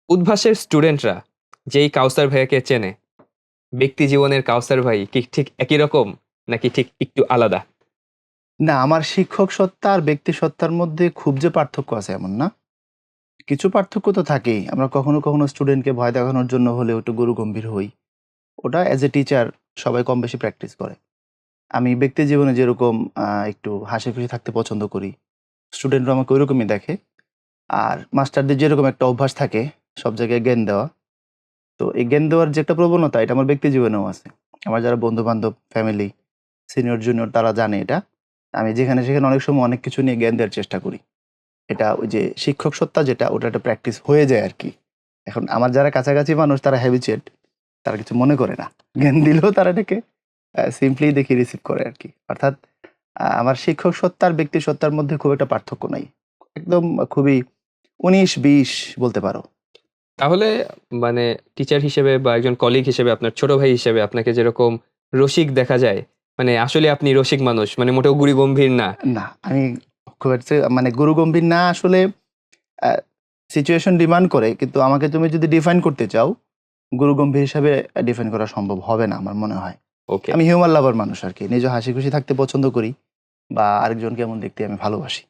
উদ্ভাসের স্টুডেন্টরা যেই কাউসার ভাইয়াকে চেনে, ব্যক্তি জীবনের কাউসার ভাই কি ঠিক একই রকম? নাকি ঠিক একটু আলাদা? না, আমার শিক্ষক সত্তা আর ব্যক্তি সত্তার মধ্যে খুব যে পার্থক্য আছে এমন না। কিছু পার্থক্য তো থাকেই। আমরা কখনো স্টুডেন্টকে ভয় দেখানোর জন্য হলেও একটু গুরুগম্ভীর হই। ওটা অ্যাজ এ টিচার সবাই কম বেশি প্র্যাকটিস করে। আমি ব্যক্তি জীবনে যেরকম একটু হাসিখুশি থাকতে পছন্দ করি, স্টুডেন্টরা আমাকে ঐরকমই দেখে। আর মাস্টারদের যেরকম একটা অভ্যাস থাকে সব জায়গায় জ্ঞান দেওয়া। তো এই জ্ঞান দেওয়ার যে একটা প্রবণতা এটা আমার ব্যক্তি জীবনেও আছে। আমার যারা বন্ধু-বান্ধব, ফ্যামিলি, সিনিয়র জুনিয়র তারা জানে এটা। আমি যেখানে সেখানে অনেক সময় অনেক কিছু নিয়ে জ্ঞান দেওয়ার চেষ্টা করি। এটা ওই যে শিক্ষক সত্তা যেটা ওটা একটা প্র্যাকটিস হয়ে যায় আরকি। এখন আমার যারা কাছাকাছি মানুষ তারা হ্যাবিচুয়েট, তারা কিছু মনে করে না। জ্ঞান দিলেও তারা এটাকে সিম্পলি দেখে রিসিভ করে আরকি। অর্থাৎ আমার শিক্ষক সত্তা আর ব্যক্তি সত্তার মধ্যে খুব একটা পার্থক্য নাই। একদম খুবই ১৯-২০ বলতে পারো। তাহলে মানে টিচার হিসেবে বা একজন কলিগ হিসেবে আপনার ছোট ভাই হিসেবে আপনাকে যেরকম রসিক দেখা যায়, মানে আসলে আপনি রসিক মানুষ। মানে মোটেও গুড়ি গম্ভীর না। না, আমি খুব একটা মানে গুরুগম্ভীর না আসলে আ সিচুয়েশন ডিমান্ড করে কিন্তু আমাকে তুমি যদি ডিফাইন করতে চাও, গুরুগম্ভীর হিসাবে ডিফাইন করা সম্ভব হবে না আমার মনে হয়। ওকে। আমি হিউমার লাভার মানুষ আরকি। নিজে হাসিখুশি থাকতে পছন্দ করি বা আরেকজনকে এমন দেখতে আমি ভালোবাসি।